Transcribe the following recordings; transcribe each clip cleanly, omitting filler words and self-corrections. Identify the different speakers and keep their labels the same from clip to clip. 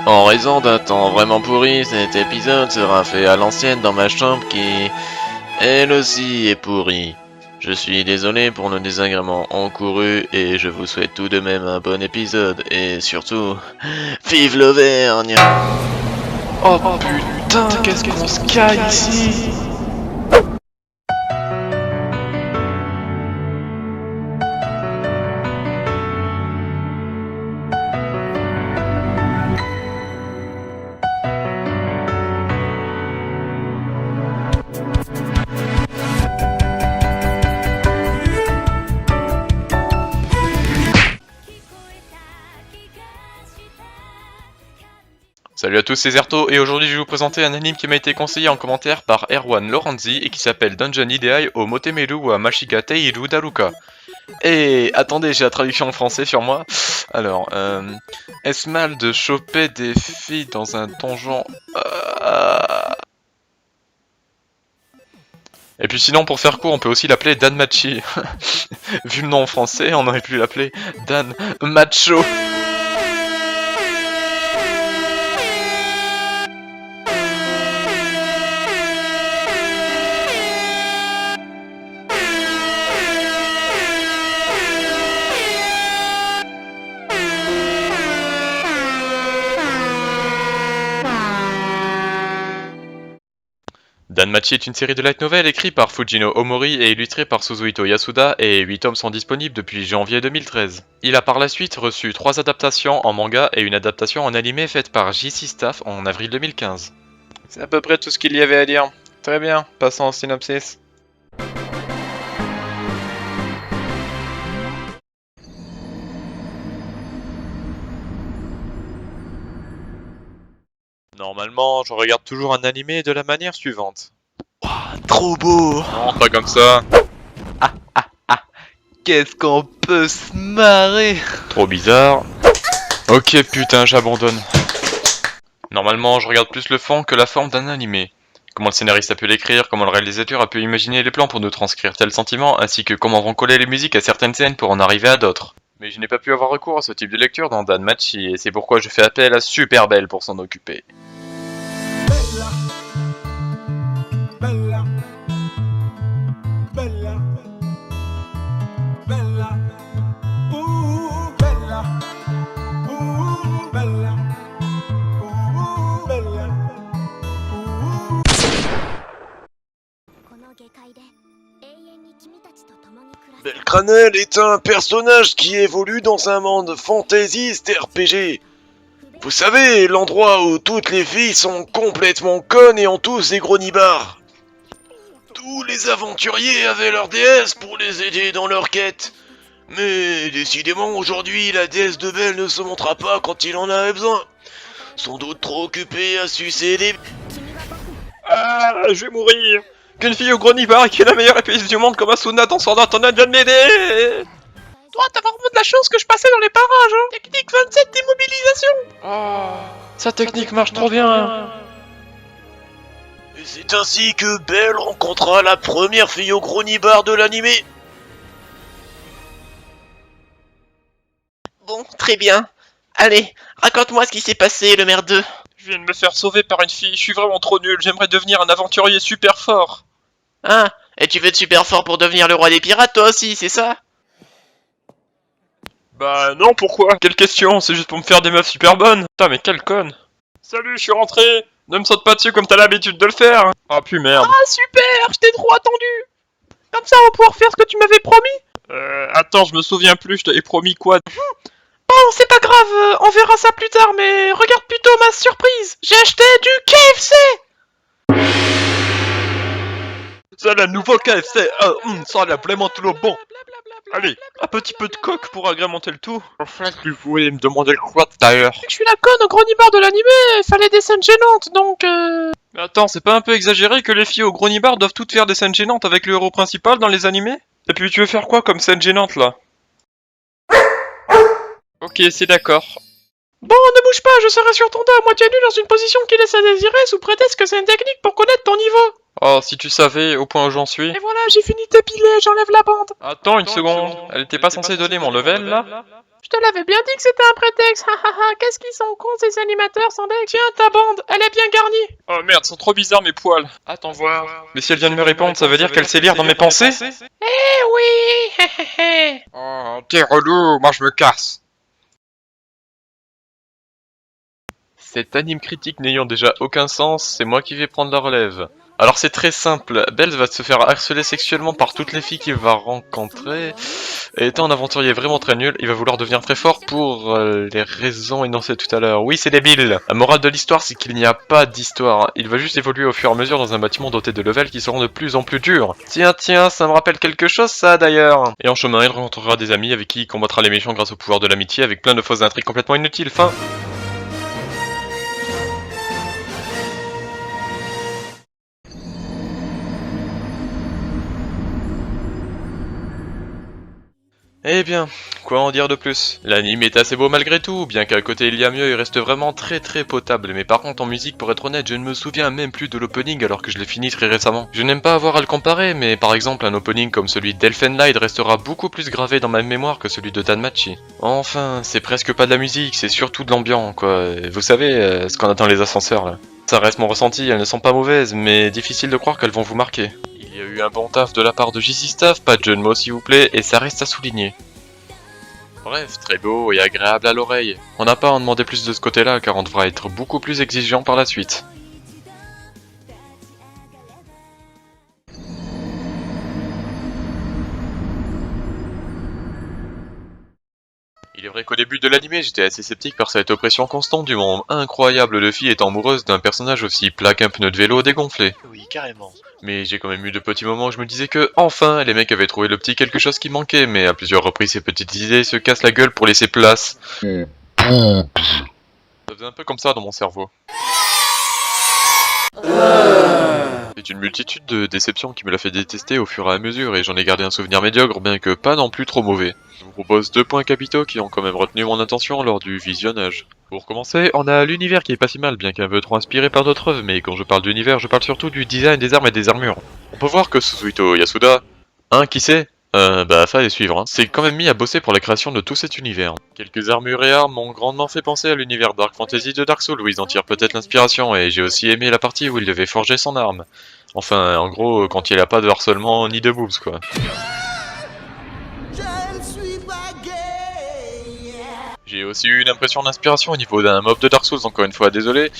Speaker 1: En raison d'un temps vraiment pourri, cet épisode sera fait à l'ancienne dans ma chambre qui, elle aussi, est pourrie. Je suis désolé pour le désagrément encouru et je vous souhaite tout de même un bon épisode et surtout, vive l'Auvergne!
Speaker 2: Oh putain, qu'est-ce qu'on se caille ici? Salut à tous, c'est Zerto et aujourd'hui je vais vous présenter un anime qui m'a été conseillé en commentaire par Erwan Lorenzi et qui s'appelle Dungeon Ideai o Motemeru wa Mashigate Iru Daruka. Et attendez, j'ai la traduction en français sur moi. Alors, est-ce mal de choper des filles dans un donjon? Et puis sinon, pour faire court, on peut aussi l'appeler Dan Machi. Vu le nom en français, on aurait pu l'appeler Dan Macho. Danmachi est une série de light novel écrite par Fujino Omori et illustrée par Suzuhito Yasuda et 8 tomes sont disponibles depuis janvier 2013. Il a par la suite reçu 3 adaptations en manga et une adaptation en animé faite par JC Staff en avril 2015. C'est à peu près tout ce qu'il y avait à dire. Très bien, passons au synopsis. Normalement, je regarde toujours un animé de la manière suivante.
Speaker 1: Wow, trop beau!
Speaker 2: Non, pas comme ça.
Speaker 1: Qu'est-ce qu'on peut se marrer!
Speaker 2: Trop bizarre. Ok, putain, j'abandonne. Normalement, je regarde plus le fond que la forme d'un animé. Comment le scénariste a pu l'écrire, comment le réalisateur a pu imaginer les plans pour nous transcrire tel sentiment, ainsi que comment vont coller les musiques à certaines scènes pour en arriver à d'autres. Mais je n'ai pas pu avoir recours à ce type de lecture dans Danmachi, et c'est pourquoi je fais appel à Superbelle pour s'en occuper.
Speaker 3: Bella, bella, bella, bella, bella, bella,
Speaker 1: Belcranel est un personnage qui évolue dans un monde fantaisiste RPG. Vous savez, l'endroit où toutes les filles sont complètement connes et ont tous des gros nibards. Tous les aventuriers avaient leur déesse pour les aider dans leur quête. Mais décidément, aujourd'hui, la déesse de Belle ne se montrera pas quand il en avait besoin. Sans doute trop occupée à sucer des...
Speaker 2: Ah, je vais mourir. Qu'une fille au gros nibar qui est la meilleure épice du monde comme Asuna dans son art, t'en as déjà de m'aider. Toi, t'as vraiment de la chance que je passais dans les parages, hein. Technique 27 d'immobilisation. Oh, sa technique marche trop bien.
Speaker 1: Et c'est ainsi que Belle rencontra la première fille au gros nibar de l'animé.
Speaker 4: Bon, très bien. Allez, raconte-moi ce qui s'est passé, le merdeux.
Speaker 2: Je viens de me faire sauver par une fille, je suis vraiment trop nul, j'aimerais devenir un aventurier super fort.
Speaker 4: Ah, et tu veux être super fort pour devenir le roi des pirates, toi aussi, c'est ça?
Speaker 2: Bah non, pourquoi? Quelle question? C'est juste pour me faire des meufs super bonnes. Putain, mais quelle conne. Salut, je suis rentré. Ne me saute pas dessus comme t'as l'habitude de le faire. Ah, puis merde.
Speaker 4: Ah, super, je t'ai trop attendu. Comme ça, on va pouvoir faire ce que tu m'avais promis.
Speaker 2: Attends, je me souviens plus, je t'avais promis quoi?
Speaker 4: Bon, c'est pas grave, on verra ça plus tard, mais regarde plutôt ma surprise. J'ai acheté du KFC.
Speaker 2: C'est le nouveau KFC. Ça a vraiment tout le bon. Allez, un petit peu de coke pour agrémenter le tout. Enfin, tu voulais me demander quoi d'ailleurs?
Speaker 4: Je suis la conne au gros nibar de l'animé, il fallait des scènes gênantes, donc
Speaker 2: Mais attends, c'est pas un peu exagéré que les filles au gros nibar doivent toutes faire des scènes gênantes avec le héros principal dans les animés? Et puis tu veux faire quoi comme scène gênante là? Ok, c'est d'accord.
Speaker 4: Bon, ne bouge pas, je serai sur ton dos à moitié nu dans une position qui laisse à désirer sous prétexte que c'est une technique pour connaître ton niveau.
Speaker 2: Oh, si tu savais au point où j'en suis.
Speaker 4: Et voilà, j'ai fini de t'épiler, j'enlève la bande.
Speaker 2: Attends une seconde, elle était pas censée donner mon level là?
Speaker 4: Je te l'avais bien dit que c'était un prétexte, hahaha, qu'est-ce qu'ils sont cons ces animateurs sans deck. Tiens, ta bande, elle est bien garnie.
Speaker 2: Oh merde, sont trop bizarres mes poils. Attends voir. Mais si elle vient de me répondre, ça veut dire qu'elle sait lire dans mes pensées?
Speaker 4: Eh oui, héhéhé.
Speaker 2: Oh, t'es relou, moi je me casse. Cet anime critique n'ayant déjà aucun sens, c'est moi qui vais prendre la relève. Alors c'est très simple, Bells va se faire harceler sexuellement par toutes les filles qu'il va rencontrer. Et étant un aventurier vraiment très nul, il va vouloir devenir très fort pour les raisons énoncées tout à l'heure. Oui, c'est débile. La morale de l'histoire, c'est qu'il n'y a pas d'histoire. Il va juste évoluer au fur et à mesure dans un bâtiment doté de levels qui seront de plus en plus durs. Tiens, ça me rappelle quelque chose ça d'ailleurs. Et en chemin, il rencontrera des amis avec qui il combattra les méchants grâce au pouvoir de l'amitié avec plein de fausses intrigues complètement inutiles. Fin. Eh bien, quoi en dire de plus? L'anime est assez beau malgré tout, bien qu'à côté il y a mieux, il reste vraiment très potable, mais par contre en musique, pour être honnête, je ne me souviens même plus de l'opening alors que je l'ai fini très récemment. Je n'aime pas avoir à le comparer, mais par exemple un opening comme celui d'Elfenlight restera beaucoup plus gravé dans ma mémoire que celui de Danmachi. Enfin, c'est presque pas de la musique, c'est surtout de l'ambiance, quoi. Vous savez, ce qu'on attend les ascenseurs là. Ça reste mon ressenti, elles ne sont pas mauvaises, mais difficile de croire qu'elles vont vous marquer. Il y a eu un bon taf de la part de JC Staff, pas de jeu de mots s'il vous plaît, et ça reste à souligner. Bref, très beau et agréable à l'oreille. On n'a pas à en demander plus de ce côté-là car on devra être beaucoup plus exigeant par la suite. Il est vrai qu'au début de l'anime, j'étais assez sceptique par cette oppression constante du monde incroyable de filles étant amoureuses d'un personnage aussi plat qu'un pneu de vélo dégonflé.
Speaker 1: Oui, carrément.
Speaker 2: Mais j'ai quand même eu de petits moments où je me disais que, enfin, les mecs avaient trouvé le petit quelque chose qui manquait, mais à plusieurs reprises ces petites idées se cassent la gueule pour laisser place. Ça faisait un peu comme ça dans mon cerveau. C'est une multitude de déceptions qui me l'a fait détester au fur et à mesure et j'en ai gardé un souvenir médiocre bien que pas non plus trop mauvais. Je vous propose 2 points capitaux qui ont quand même retenu mon attention lors du visionnage. Pour commencer, on a l'univers qui est pas si mal, bien qu'un peu trop inspiré par d'autres œuvres, mais quand je parle d'univers, je parle surtout du design des armes et des armures. On peut voir que Suzuito Yasuda, qui sait bah fallait suivre, s'est quand même mis à bosser pour la création de tout cet univers. Quelques armures et armes m'ont grandement fait penser à l'univers Dark Fantasy de Dark Souls où ils en tirent peut-être l'inspiration, et j'ai aussi aimé la partie où il devait forger son arme. Enfin, en gros, quand il n'y a pas de harcèlement ni de boobs, quoi. J'ai aussi eu une impression d'inspiration au niveau d'un mob de Dark Souls, encore une fois, désolé.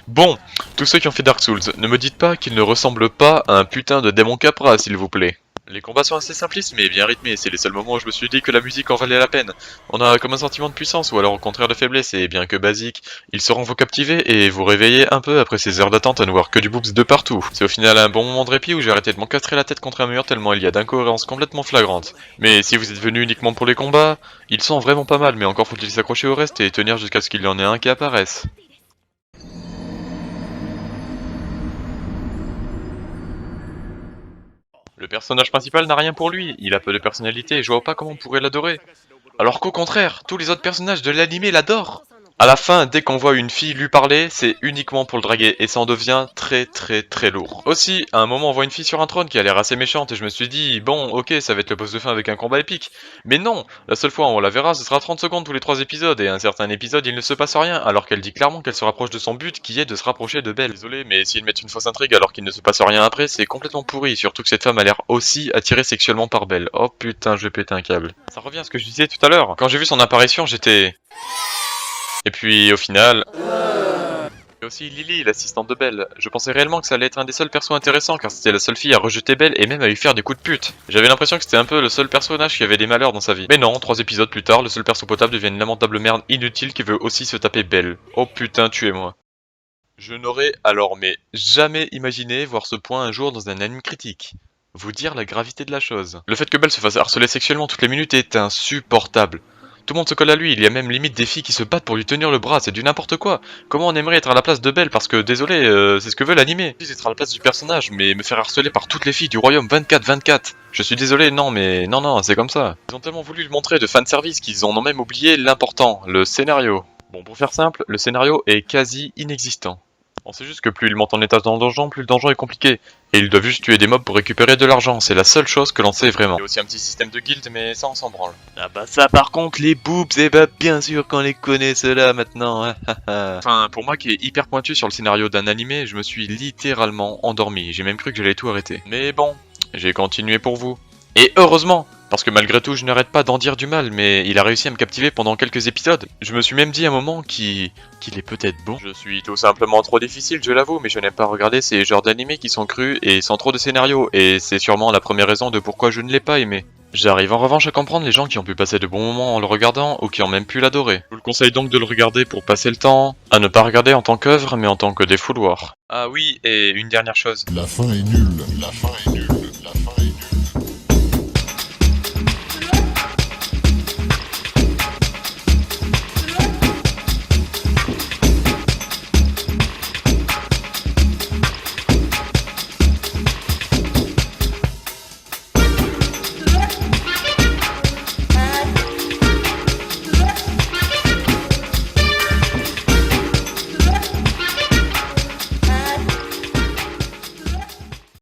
Speaker 2: Bon, tous ceux qui ont fait Dark Souls, ne me dites pas qu'il ne ressemble pas à un putain de démon Capra, s'il vous plaît. Les combats sont assez simplistes mais bien rythmés, c'est les seuls moments où je me suis dit que la musique en valait la peine. On a comme un sentiment de puissance ou alors au contraire de faiblesse et bien que basique, ils sauront vous captiver et vous réveiller un peu après ces heures d'attente à ne voir que du boobs de partout. C'est au final un bon moment de répit où j'ai arrêté de m'encastrer la tête contre un mur tellement il y a d'incohérences complètement flagrantes. Mais si vous êtes venu uniquement pour les combats, ils sont vraiment pas mal mais encore faut-il s'accrocher au reste et tenir jusqu'à ce qu'il y en ait un qui apparaisse. Le personnage principal n'a rien pour lui, il a peu de personnalité et je vois pas comment on pourrait l'adorer. Alors qu'au contraire, tous les autres personnages de l'anime l'adorent. À la fin, dès qu'on voit une fille lui parler, c'est uniquement pour le draguer et ça en devient très lourd. Aussi, à un moment on voit une fille sur un trône qui a l'air assez méchante et je me suis dit, bon ok ça va être le boss de fin avec un combat épique. Mais non, la seule fois où on la verra ce sera 30 secondes tous les 3 épisodes et à un certain épisode il ne se passe rien alors qu'elle dit clairement qu'elle se rapproche de son but qui est de se rapprocher de Belle. Désolé mais s'ils mettent une fausse intrigue alors qu'il ne se passe rien après c'est complètement pourri, surtout que cette femme a l'air aussi attirée sexuellement par Belle. Oh putain je vais péter un câble. Ça revient à ce que je disais tout à l'heure, quand j'ai vu son apparition j'étais... Et puis au final... Et aussi Lily, l'assistante de Belle. Je pensais réellement que ça allait être un des seuls persos intéressants car c'était la seule fille à rejeter Belle et même à lui faire des coups de pute. J'avais l'impression que c'était un peu le seul personnage qui avait des malheurs dans sa vie. Mais non, 3 épisodes plus tard, le seul perso potable devient une lamentable merde inutile qui veut aussi se taper Belle. Oh putain, tuez-moi. Je n'aurais alors mais jamais imaginé voir ce point un jour dans un anime critique. Vous dire la gravité de la chose. Le fait que Belle se fasse harceler sexuellement toutes les minutes est insupportable. Tout le monde se colle à lui, il y a même limite des filles qui se battent pour lui tenir le bras, c'est du n'importe quoi. Comment on aimerait être à la place de Belle parce que, désolé, c'est ce que veut l'animé. Être à la place du personnage, mais me faire harceler par toutes les filles du royaume 24-24. Je suis désolé, non mais non, c'est comme ça. Ils ont tellement voulu le montrer de fanservice qu'ils en ont même oublié l'important, le scénario. Bon, pour faire simple, le scénario est quasi inexistant. On sait juste que plus ils montent en étage dans le donjon, plus le donjon est compliqué. Et ils doivent juste tuer des mobs pour récupérer de l'argent, c'est la seule chose que l'on sait vraiment. Il y a aussi un petit système de guild, mais ça on s'en branle.
Speaker 1: Ah bah ça par contre, les boobs, eh bah bien sûr qu'on les connaît ceux-là maintenant. Hein.
Speaker 2: Enfin, pour moi qui est hyper pointu sur le scénario d'un animé, je me suis littéralement endormi. J'ai même cru que j'allais tout arrêter. Mais bon, j'ai continué pour vous. Et heureusement, parce que malgré tout, je n'arrête pas d'en dire du mal, mais il a réussi à me captiver pendant quelques épisodes. Je me suis même dit à un moment qu'il est peut-être bon. Je suis tout simplement trop difficile, je l'avoue, mais je n'aime pas regarder ces genres d'animés qui sont crus et sans trop de scénario, et c'est sûrement la première raison de pourquoi je ne l'ai pas aimé. J'arrive en revanche à comprendre les gens qui ont pu passer de bons moments en le regardant ou qui ont même pu l'adorer. Je vous le conseille donc de le regarder pour passer le temps, à ne pas regarder en tant qu'œuvre mais en tant que défouloir. Ah oui, et une dernière chose.
Speaker 3: La fin est nulle. La fin est nulle.